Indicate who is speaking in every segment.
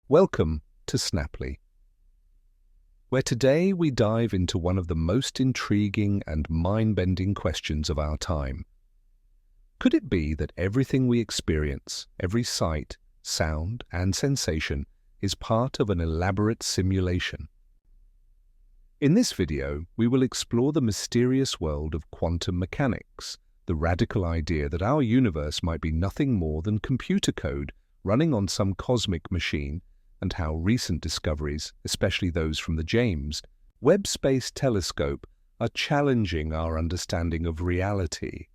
Speaker 1: Welcome to Snaply, where today we dive into one of the most intriguing and mind-bending questions of our time. Could it be that everything we experience, every sight, sound, and sensation, is part of an elaborate simulation? In this video, we will explore the mysterious world of quantum mechanics, the radical idea that our universe might be nothing more than computer code running on some cosmic machine, and how recent discoveries, especially those from the James Webb Space Telescope, are challenging our understanding of reality.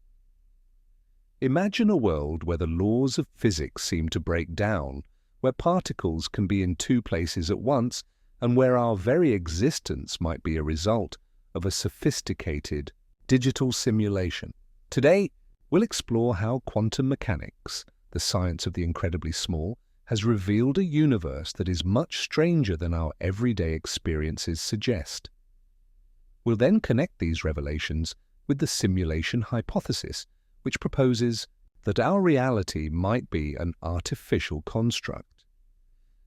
Speaker 1: Imagine a world where the laws of physics seem to break down, where particles can be in two places at once, and where our very existence might be a result of a sophisticated digital simulation. Today, we'll explore how quantum mechanics, the science of the incredibly small, has revealed a universe that is much stranger than our everyday experiences suggest. We'll then connect these revelations with the simulation hypothesis, which proposes that our reality might be an artificial construct.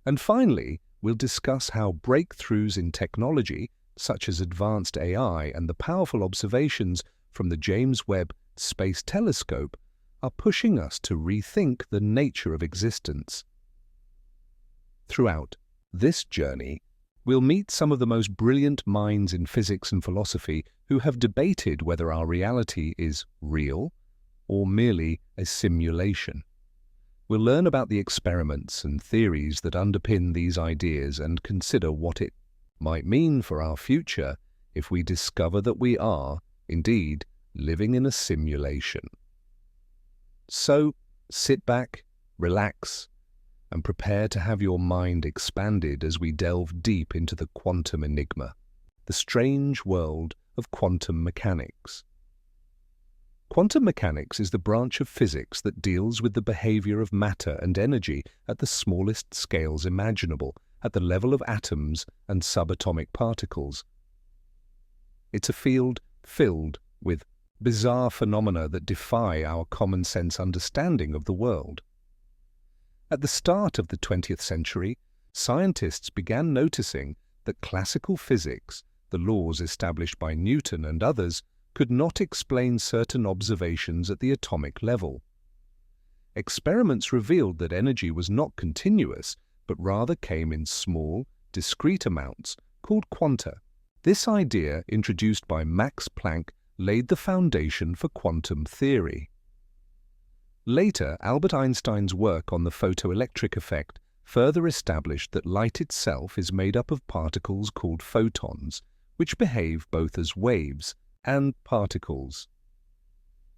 Speaker 1: And finally, we'll discuss how breakthroughs in technology, such as advanced AI and the powerful observations from the James Webb Space Telescope, are pushing us to rethink the nature of existence. Throughout this journey, we'll meet some of the most brilliant minds in physics and philosophy who have debated whether our reality is real or merely a simulation. We'll learn about the experiments and theories that underpin these ideas and consider what it might mean for our future if we discover that we are, indeed, living in a simulation. So, sit back, relax, and prepare to have your mind expanded as we delve deep into the quantum enigma, the strange world of quantum mechanics. Quantum mechanics is the branch of physics that deals with the behavior of matter and energy at the smallest scales imaginable, at the level of atoms and subatomic particles. It's a field filled with bizarre phenomena that defy our common-sense understanding of the world. At the start of the 20th century, scientists began noticing that classical physics, the laws established by Newton and others, could not explain certain observations at the atomic level. Experiments revealed that energy was not continuous, but rather came in small, discrete amounts called quanta. This idea, introduced by Max Planck, laid the foundation for quantum theory. Later, Albert Einstein's work on the photoelectric effect further established that light itself is made up of particles called photons, which behave both as waves and particles.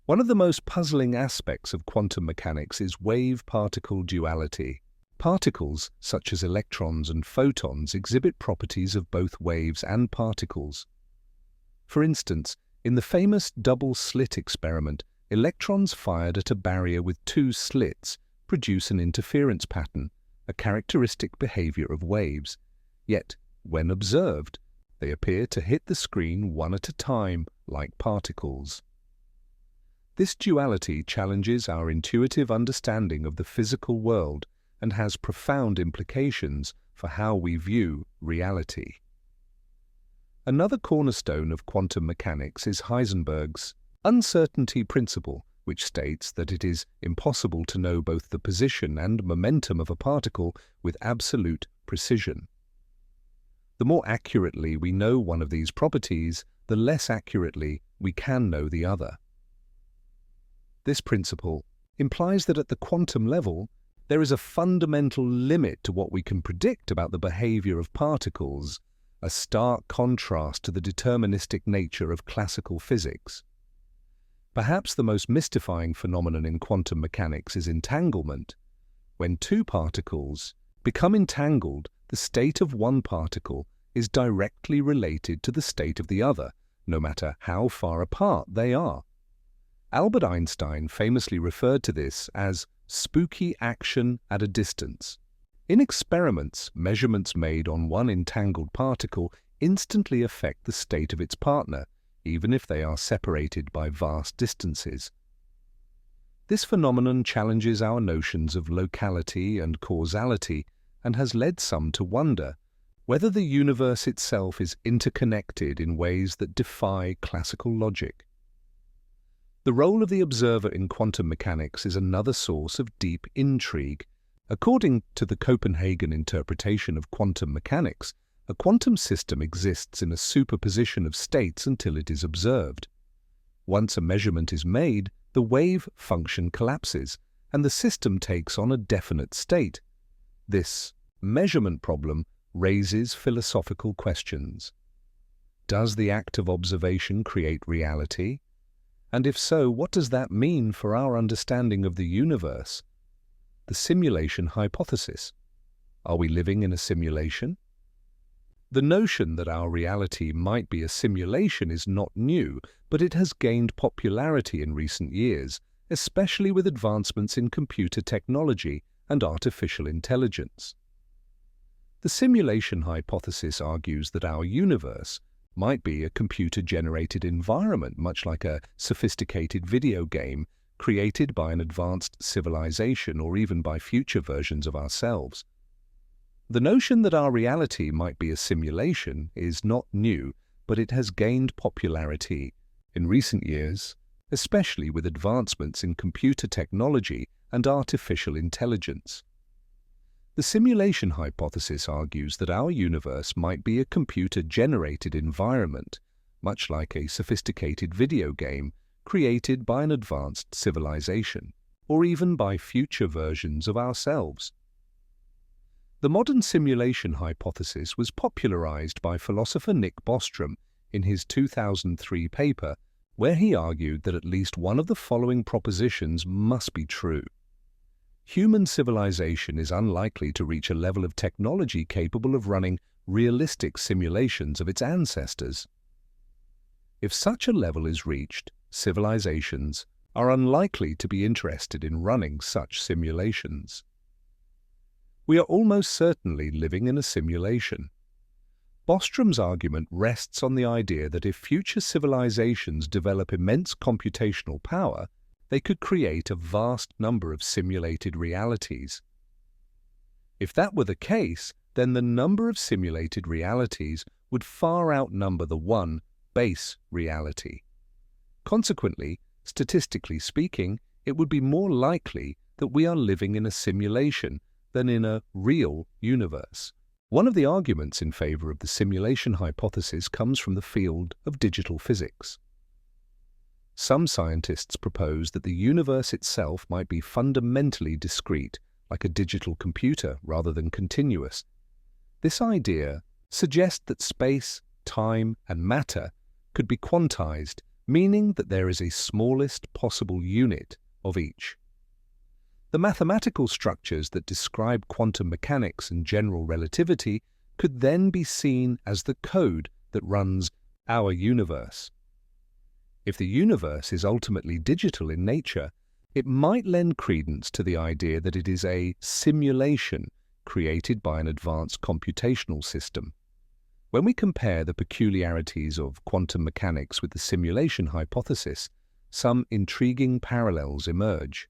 Speaker 1: One of the most puzzling aspects of quantum mechanics is wave-particle duality. Particles, such as electrons and photons, exhibit properties of both waves and particles. For instance, in the famous double-slit experiment, electrons fired at a barrier with two slits produce an interference pattern, a characteristic behavior of waves. Yet, when observed, they appear to hit the screen one at a time, like particles. This duality challenges our intuitive understanding of the physical world and has profound implications for how we view reality. Another cornerstone of quantum mechanics is Heisenberg's uncertainty principle, which states that it is impossible to know both the position and momentum of a particle with absolute precision. The more accurately we know one of these properties, the less accurately we can know the other. This principle implies that at the quantum level, there is a fundamental limit to what we can predict about the behavior of particles, a stark contrast to the deterministic nature of classical physics. Perhaps the most mystifying phenomenon in quantum mechanics is entanglement. When two particles become entangled, the state of one particle is directly related to the state of the other, no matter how far apart they are. Albert Einstein famously referred to this as spooky action at a distance. In experiments, measurements made on one entangled particle instantly affect the state of its partner, even if they are separated by vast distances. This phenomenon challenges our notions of locality and causality and has led some to wonder whether the universe itself is interconnected in ways that defy classical logic. The role of the observer in quantum mechanics is another source of deep intrigue. According to the Copenhagen interpretation of quantum mechanics, a quantum system exists in a superposition of states until it is observed. Once a measurement is made, the wave function collapses, and the system takes on a definite state. This measurement problem raises philosophical questions. Does the act of observation create reality? And if so, what does that mean for our understanding of the universe? The simulation hypothesis. Are we living in a simulation? The notion that our reality might be a simulation is not new, but it has gained popularity in recent years, especially with advancements in computer technology and artificial intelligence. The simulation hypothesis argues that our universe might be a computer-generated environment, much like a sophisticated video game created by an advanced civilization or even by future versions of ourselves. The notion that our reality might be a simulation is not new, but it has gained popularity in recent years, especially with advancements in computer technology and artificial intelligence. The simulation hypothesis argues that our universe might be a computer-generated environment, much like a sophisticated video game created by an advanced civilization, or even by future versions of ourselves. The modern simulation hypothesis was popularized by philosopher Nick Bostrom in his 2003 paper, where he argued that at least one of the following propositions must be true. Human civilization is unlikely to reach a level of technology capable of running realistic simulations of its ancestors. If such a level is reached, civilizations are unlikely to be interested in running such simulations. We are almost certainly living in a simulation. Bostrom's argument rests on the idea that if future civilizations develop immense computational power, they could create a vast number of simulated realities. If that were the case, then the number of simulated realities would far outnumber the one base reality. Consequently, statistically speaking, it would be more likely that we are living in a simulation than in a real universe. One of the arguments in favor of the simulation hypothesis comes from the field of digital physics. Some scientists propose that the universe itself might be fundamentally discrete, like a digital computer rather than continuous. This idea suggests that space, time, and matter could be quantized, meaning that there is a smallest possible unit of each. The mathematical structures that describe quantum mechanics and general relativity could then be seen as the code that runs our universe. If the universe is ultimately digital in nature, it might lend credence to the idea that it is a simulation created by an advanced computational system. When we compare the peculiarities of quantum mechanics with the simulation hypothesis, some intriguing parallels emerge.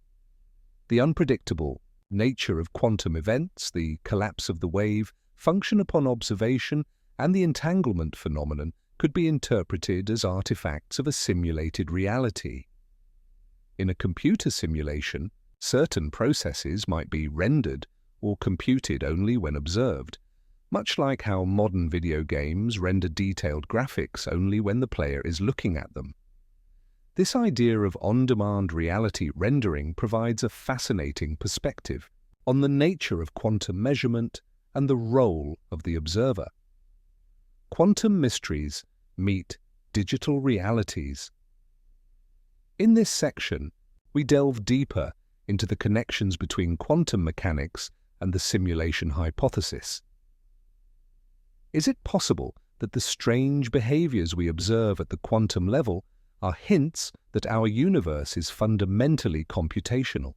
Speaker 1: The unpredictable nature of quantum events, the collapse of the wave, function upon observation, and the entanglement phenomenon could be interpreted as artifacts of a simulated reality. In a computer simulation, certain processes might be rendered or computed only when observed, much like how modern video games render detailed graphics only when the player is looking at them. This idea of on-demand reality rendering provides a fascinating perspective on the nature of quantum measurement and the role of the observer. Quantum mysteries meet digital realities. In this section, we delve deeper into the connections between quantum mechanics and the simulation hypothesis. Is it possible that the strange behaviors we observe at the quantum level are hints that our universe is fundamentally computational?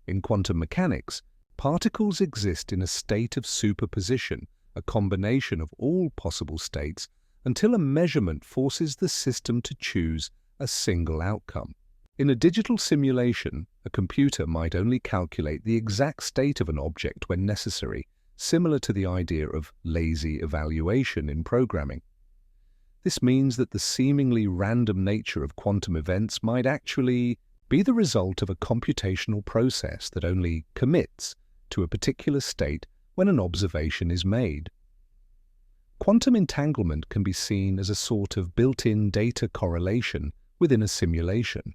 Speaker 1: In quantum mechanics, particles exist in a state of superposition, a combination of all possible states, until a measurement forces the system to choose a single outcome. In a digital simulation, a computer might only calculate the exact state of an object when necessary, similar to the idea of lazy evaluation in programming. This means that the seemingly random nature of quantum events might actually be the result of a computational process that only commits to a particular state when an observation is made. Quantum entanglement can be seen as a sort of built-in data correlation within a simulation.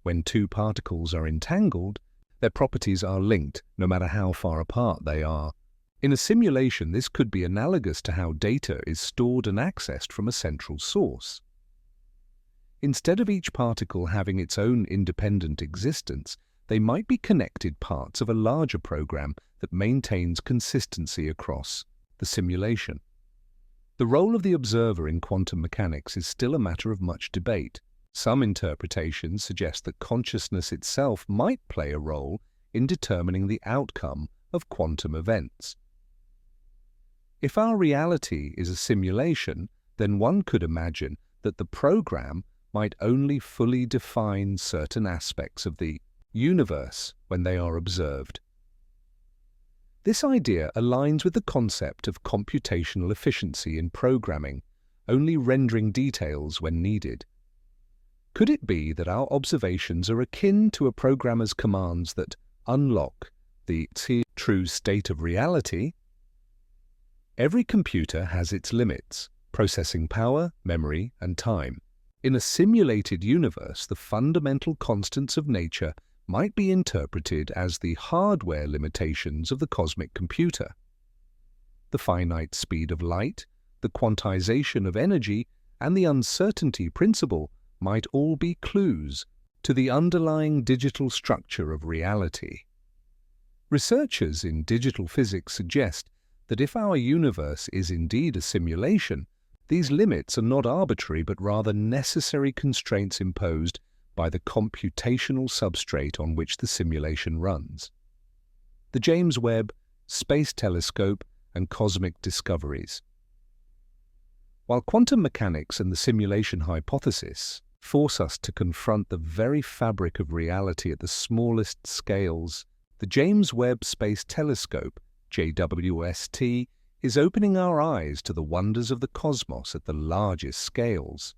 Speaker 1: When two particles are entangled, their properties are linked no matter how far apart they are. In a simulation, this could be analogous to how data is stored and accessed from a central source. Instead of each particle having its own independent existence, they might be connected parts of a larger program that maintains consistency across the simulation. The role of the observer in quantum mechanics is still a matter of much debate. Some interpretations suggest that consciousness itself might play a role in determining the outcome of quantum events. If our reality is a simulation, then one could imagine that the program might only fully define certain aspects of the universe when they are observed. This idea aligns with the concept of computational efficiency in programming, only rendering details when needed. Could it be that our observations are akin to a programmer's commands that unlock the true state of reality? Every computer has its limits: processing power, memory, and time. In a simulated universe, the fundamental constants of nature might be interpreted as the hardware limitations of the cosmic computer. The finite speed of light, the quantization of energy, and the uncertainty principle might all be clues to the underlying digital structure of reality. Researchers in digital physics suggest that if our universe is indeed a simulation, these limits are not arbitrary but rather necessary constraints imposed by the computational substrate on which the simulation runs. The James Webb Space Telescope and Cosmic Discoveries. While quantum mechanics and the simulation hypothesis force us to confront the very fabric of reality at the smallest scales, the James Webb Space Telescope, JWST, is opening our eyes to the wonders of the cosmos at the largest scales.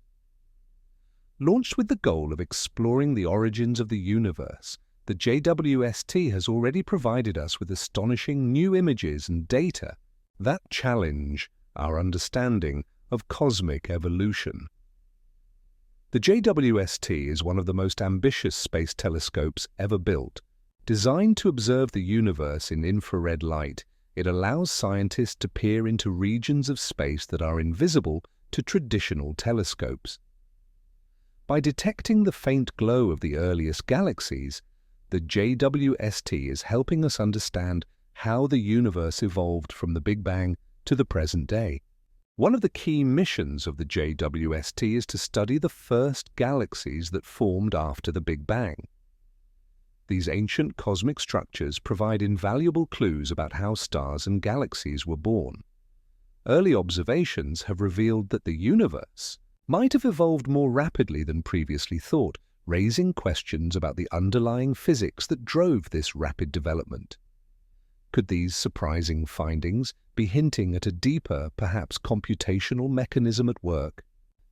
Speaker 1: Launched with the goal of exploring the origins of the universe, the JWST has already provided us with astonishing new images and data that challenge our understanding of cosmic evolution. The JWST is one of the most ambitious space telescopes ever built. Designed to observe the universe in infrared light, it allows scientists to peer into regions of space that are invisible to traditional telescopes. By detecting the faint glow of the earliest galaxies, the JWST is helping us understand how the universe evolved from the Big Bang to the present day. One of the key missions of the JWST is to study the first galaxies that formed after the Big Bang. These ancient cosmic structures provide invaluable clues about how stars and galaxies were born. Early observations have revealed that the universe might have evolved more rapidly than previously thought, raising questions about the underlying physics that drove this rapid development. Could these surprising findings be hinting at a deeper, perhaps computational mechanism at work?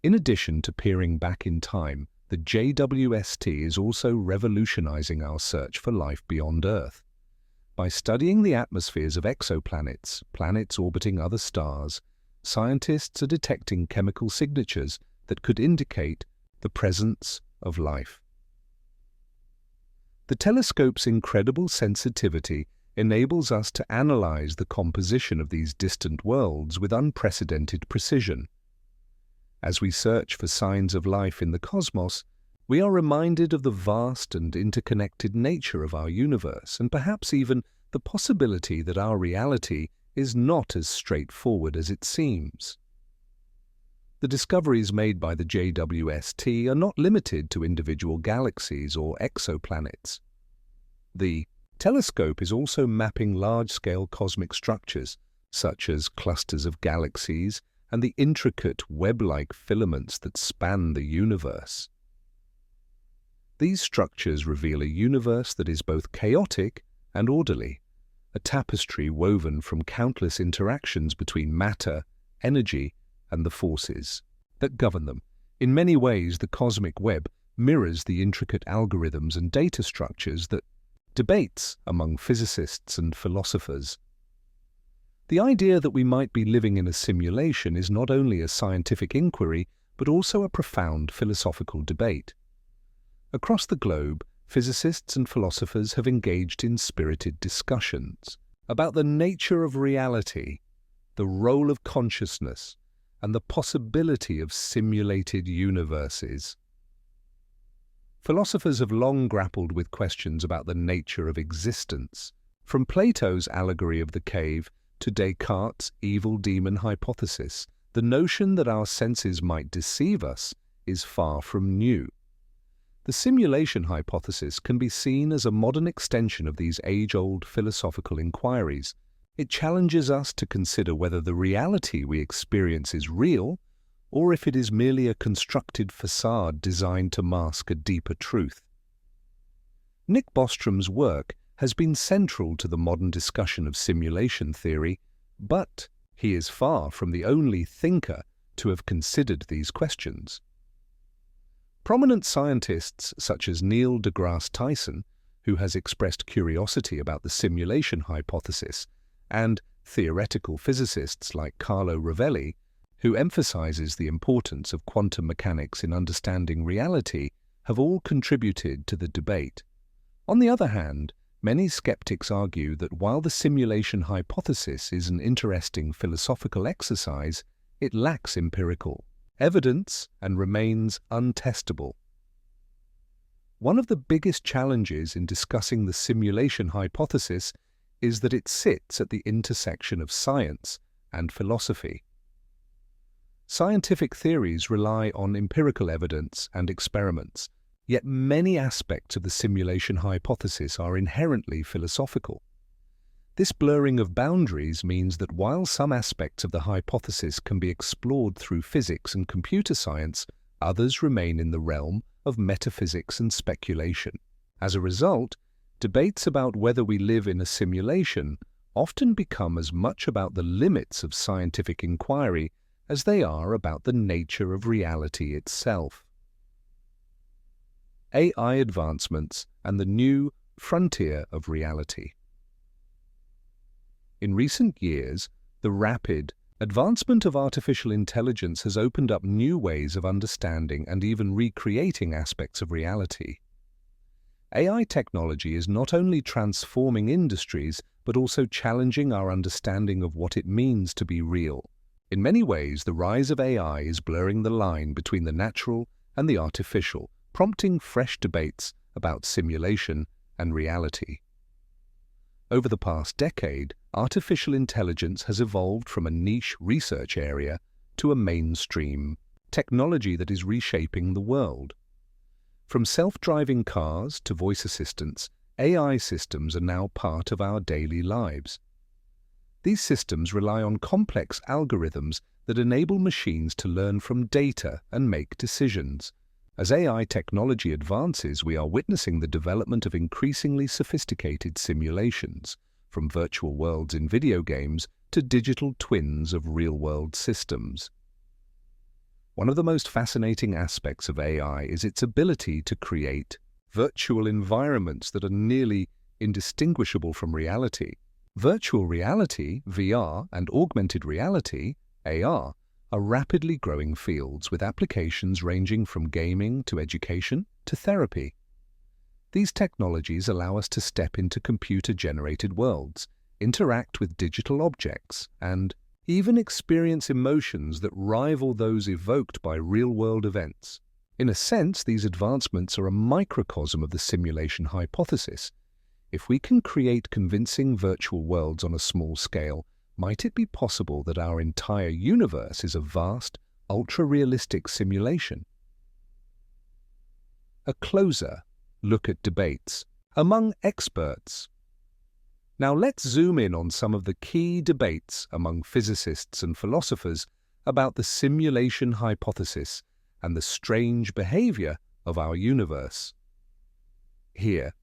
Speaker 1: In addition to peering back in time, the JWST is also revolutionizing our search for life beyond Earth. By studying the atmospheres of exoplanets, planets orbiting other stars, scientists are detecting chemical signatures that could indicate the presence of life. The telescope's incredible sensitivity enables us to analyze the composition of these distant worlds with unprecedented precision. As we search for signs of life in the cosmos, we are reminded of the vast and interconnected nature of our universe, and perhaps even the possibility that our reality is not as straightforward as it seems. The discoveries made by the JWST are not limited to individual galaxies or exoplanets. The telescope is also mapping large-scale cosmic structures, such as clusters of galaxies and the intricate web-like filaments that span the universe. These structures reveal a universe that is both chaotic and orderly, a tapestry woven from countless interactions between matter, energy, and the forces that govern them. In many ways, the cosmic web mirrors the intricate algorithms and data structures that debates among physicists and philosophers. The idea that we might be living in a simulation is not only a scientific inquiry, but also a profound philosophical debate. Across the globe, physicists and philosophers have engaged in spirited discussions about the nature of reality, the role of consciousness, and the possibility of simulated universes. Philosophers have long grappled with questions about the nature of existence, from Plato's allegory of the cave to Descartes' evil demon hypothesis. The notion that our senses might deceive us is far from new. The simulation hypothesis can be seen as a modern extension of these age-old philosophical inquiries. It challenges us to consider whether the reality we experience is real, or if it is merely a constructed facade designed to mask a deeper truth. Nick Bostrom's work has been central to the modern discussion of simulation theory, but he is far from the only thinker to have considered these questions. Prominent scientists such as Neil deGrasse Tyson, who has expressed curiosity about the simulation hypothesis, and theoretical physicists like Carlo Rovelli, who emphasizes the importance of quantum mechanics in understanding reality, have all contributed to the debate. On the other hand, many skeptics argue that while the simulation hypothesis is an interesting philosophical exercise, it lacks empirical evidence and remains untestable. One of the biggest challenges in discussing the simulation hypothesis is that it sits at the intersection of science and philosophy. Scientific theories rely on empirical evidence and experiments, yet many aspects of the simulation hypothesis are inherently philosophical. This blurring of boundaries means that while some aspects of the hypothesis can be explored through physics and computer science, others remain in the realm of metaphysics and speculation. As a result, debates about whether we live in a simulation often become as much about the limits of scientific inquiry as they are about the nature of reality itself. AI advancements and the new frontier of reality. In recent years, the rapid advancement of artificial intelligence has opened up new ways of understanding and even recreating aspects of reality. AI technology is not only transforming industries, but also challenging our understanding of what it means to be real. In many ways, the rise of AI is blurring the line between the natural and the artificial, prompting fresh debates about simulation and reality. Over the past decade, artificial intelligence has evolved from a niche research area to a mainstream technology that is reshaping the world. From self-driving cars to voice assistants, AI systems are now part of our daily lives. These systems rely on complex algorithms that enable machines to learn from data and make decisions. As AI technology advances, we are witnessing the development of increasingly sophisticated simulations, from virtual worlds in video games to digital twins of real-world systems. One of the most fascinating aspects of AI is its ability to create virtual environments that are nearly indistinguishable from reality. Virtual reality, VR, and augmented reality, AR, are rapidly growing fields with applications ranging from gaming to education to therapy. These technologies allow us to step into computer-generated worlds, interact with digital objects, and even experience emotions that rival those evoked by real-world events. In a sense, these advancements are a microcosm of the simulation hypothesis. If we can create convincing virtual worlds on a small scale, might it be possible that our entire universe is a vast, ultra-realistic simulation? A closer look at debates among experts. Now let's zoom in on some of the key debates among physicists and philosophers about the simulation hypothesis and the strange behavior of our universe. Here,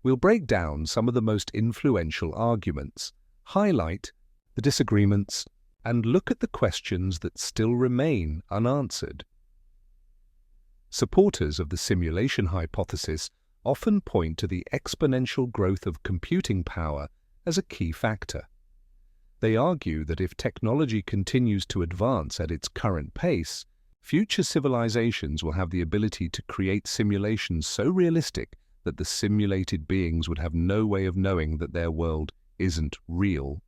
Speaker 1: we'll break down some of the most influential arguments, highlight the disagreements, and look at the questions that still remain unanswered. Supporters of the simulation hypothesis often point to the exponential growth of computing power as a key factor. They argue that if technology continues to advance at its current pace, future civilizations will have the ability to create simulations so realistic that the simulated beings would have no way of knowing that their world isn't real.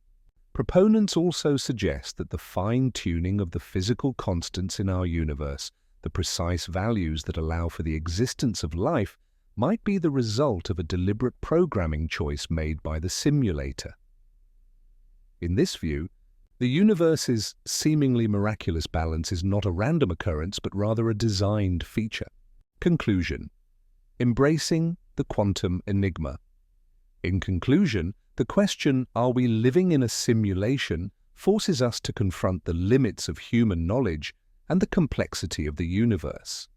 Speaker 1: Proponents also suggest that the fine-tuning of the physical constants in our universe, the precise values that allow for the existence of life, might be the result of a deliberate programming choice made by the simulator. In this view, the universe's seemingly miraculous balance is not a random occurrence, but rather a designed feature. Conclusion: embracing the quantum enigma. In conclusion, the question, are we living in a simulation, forces us to confront the limits of human knowledge and the complexity of the universe.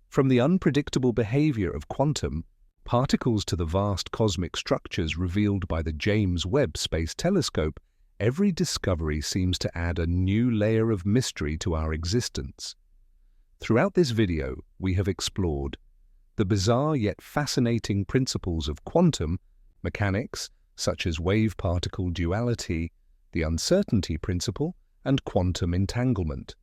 Speaker 1: From the unpredictable behavior of quantum particles to the vast cosmic structures revealed by the James Webb Space Telescope, every discovery seems to add a new layer of mystery to our existence. Throughout this video, we have explored the bizarre yet fascinating principles of quantum mechanics, such as wave-particle duality, the uncertainty principle, and quantum entanglement.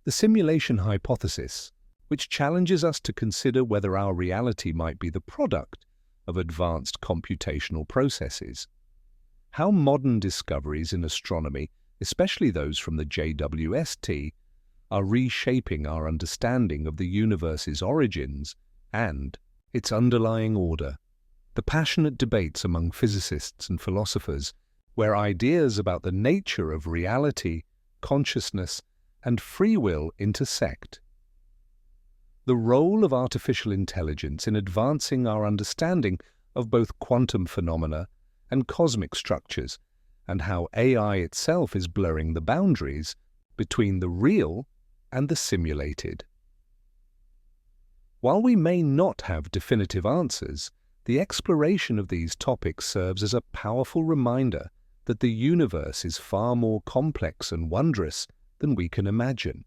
Speaker 1: The simulation hypothesis, which challenges us to consider whether our reality might be the product of advanced computational processes. How modern discoveries in astronomy, especially those from the JWST, are reshaping our understanding of the universe's origins and its underlying order. The passionate debates among physicists and philosophers, where ideas about the nature of reality, consciousness, and free will intersect. The role of artificial intelligence in advancing our understanding of both quantum phenomena and cosmic structures, and how AI itself is blurring the boundaries between the real and the simulated. While we may not have definitive answers, the exploration of these topics serves as a powerful reminder that the universe is far more complex and wondrous than we can imagine.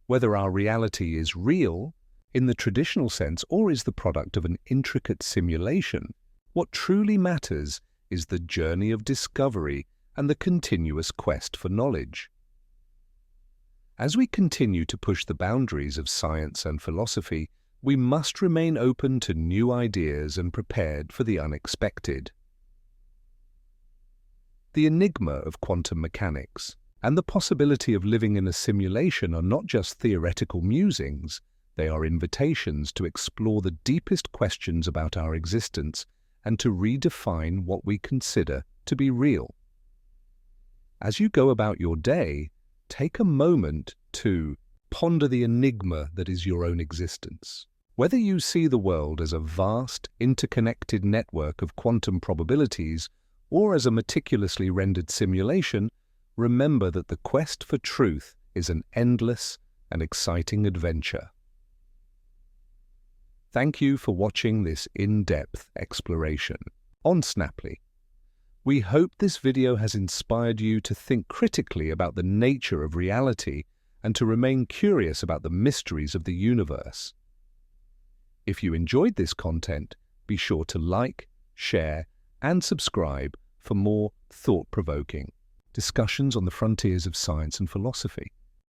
Speaker 1: Whether our reality is real, in the traditional sense, or is the product of an intricate simulation, what truly matters is the journey of discovery and the continuous quest for knowledge. As we continue to push the boundaries of science and philosophy, we must remain open to new ideas and prepared for the unexpected. The enigma of quantum mechanics and the possibility of living in a simulation are not just theoretical musings, they are invitations to explore the deepest questions about our existence and to redefine what we consider to be real. As you go about your day, take a moment to ponder the enigma that is your own existence. Whether you see the world as a vast, interconnected network of quantum probabilities or as a meticulously rendered simulation, remember that the quest for truth is an endless and exciting adventure. Thank you for watching this in-depth exploration on Snaply. We hope this video has inspired you to think critically about the nature of reality and to remain curious about the mysteries of the universe. If you enjoyed this content, be sure to like, share, and subscribe for more thought-provoking discussions on the frontiers of science and philosophy.